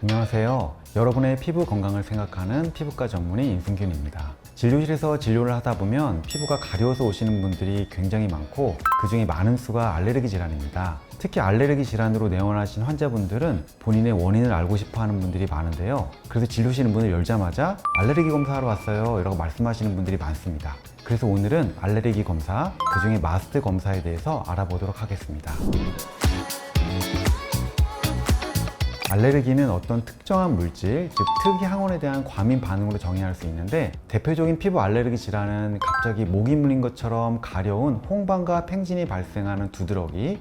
안녕하세요. 여러분의 피부 건강을 생각하는 피부과 전문의 임승균입니다. 진료실에서 진료를 하다 보면 피부가 가려워서 오시는 분들이 굉장히 많고 그 중에 많은 수가 알레르기 질환입니다. 특히 알레르기 질환으로 내원하신 환자분들은 본인의 원인을 알고 싶어 하는 분들이 많은데요. 그래서 진료실 문을 열자마자 알레르기 검사하러 왔어요 라고 말씀하시는 분들이 많습니다. 그래서 오늘은 알레르기 검사, 그 중에 마스트 검사에 대해서 알아보도록 하겠습니다. 알레르기는 어떤 특정한 물질, 즉 특이 항원에 대한 과민 반응으로 정의할 수 있는데, 대표적인 피부 알레르기 질환은 갑자기 목이 물린 것처럼 가려운 홍방과 팽진이 발생하는 두드러기,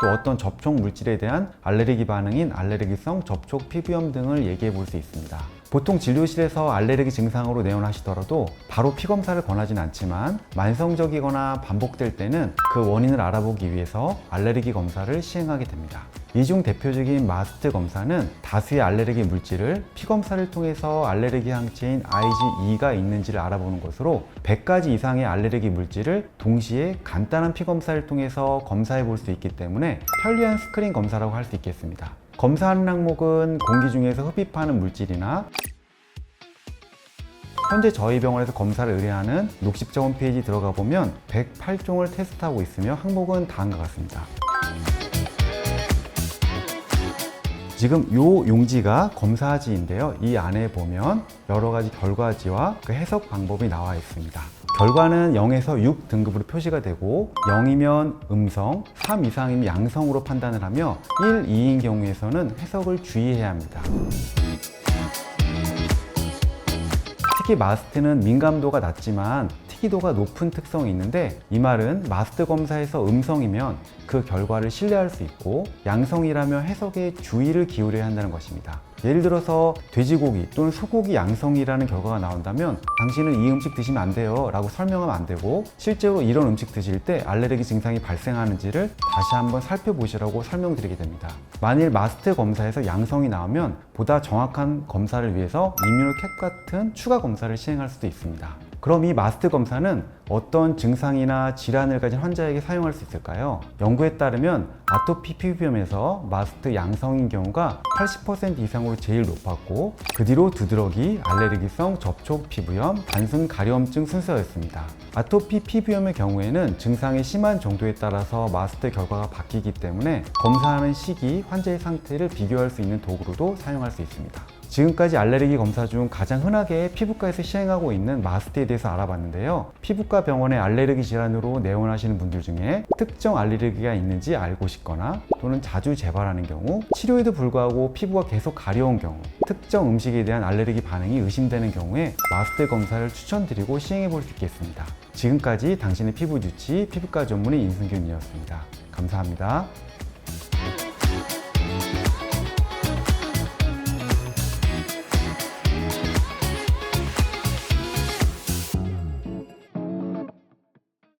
또 어떤 접촉 물질에 대한 알레르기 반응인 알레르기성 접촉 피부염 등을 얘기해 볼 수 있습니다. 보통 진료실에서 알레르기 증상으로 내원하시더라도 바로 피검사를 권하진 않지만 만성적이거나 반복될 때는 그 원인을 알아보기 위해서 알레르기 검사를 시행하게 됩니다. 이 중 대표적인 마스트 검사는 다수의 알레르기 물질을 피검사를 통해서 알레르기 항체인 IgE가 있는지를 알아보는 것으로 100가지 이상의 알레르기 물질을 동시에 간단한 피검사를 통해서 검사해 볼 수 있기 때문에 편리한 스크린 검사라고 할 수 있겠습니다. 검사하는 항목은 공기 중에서 흡입하는 물질이나 현재 저희 병원에서 검사를 의뢰하는 녹십자 홈페이지 들어가 보면 108종을 테스트하고 있으며 항목은 다음과 같습니다. 지금 이 용지가 검사지인데요. 이 안에 보면 여러 가지 결과지와 그 해석 방법이 나와 있습니다. 결과는 0에서 6 등급으로 표시가 되고 0이면 음성, 3 이상이면 양성으로 판단을 하며 1, 2인 경우에서는 해석을 주의해야 합니다. 특히 마스트는 민감도가 낮지만 특이도가 높은 특성이 있는데, 이 말은 마스트 검사에서 음성이면 그 결과를 신뢰할 수 있고 양성이라면 해석에 주의를 기울여야 한다는 것입니다. 예를 들어서 돼지고기 또는 소고기 양성이라는 결과가 나온다면 당신은 이 음식 드시면 안 돼요 라고 설명하면 안 되고, 실제로 이런 음식 드실 때 알레르기 증상이 발생하는지를 다시 한번 살펴보시라고 설명드리게 됩니다. 만일 마스트 검사에서 양성이 나오면 보다 정확한 검사를 위해서 이뮤노캡 같은 추가 검사를 시행할 수도 있습니다. 그럼 이 마스트 검사는 어떤 증상이나 질환을 가진 환자에게 사용할 수 있을까요? 연구에 따르면 아토피 피부염에서 마스트 양성인 경우가 80% 이상으로 제일 높았고, 그 뒤로 두드러기, 알레르기성 접촉 피부염, 단순 가려움증 순서였습니다. 아토피 피부염의 경우에는 증상이 심한 정도에 따라서 마스트 결과가 바뀌기 때문에 검사하는 시기, 환자의 상태를 비교할 수 있는 도구로도 사용할 수 있습니다. 지금까지 알레르기 검사 중 가장 흔하게 피부과에서 시행하고 있는 마스트에 대해서 알아봤는데요. 피부과 병원의 알레르기 질환으로 내원하시는 분들 중에 특정 알레르기가 있는지 알고 싶거나 또는 자주 재발하는 경우, 치료에도 불구하고 피부가 계속 가려운 경우, 특정 음식에 대한 알레르기 반응이 의심되는 경우에 마스트 검사를 추천드리고 시행해 볼 수 있겠습니다. 지금까지 당신의 피부 주치 피부과 전문의 임승균이었습니다. 감사합니다.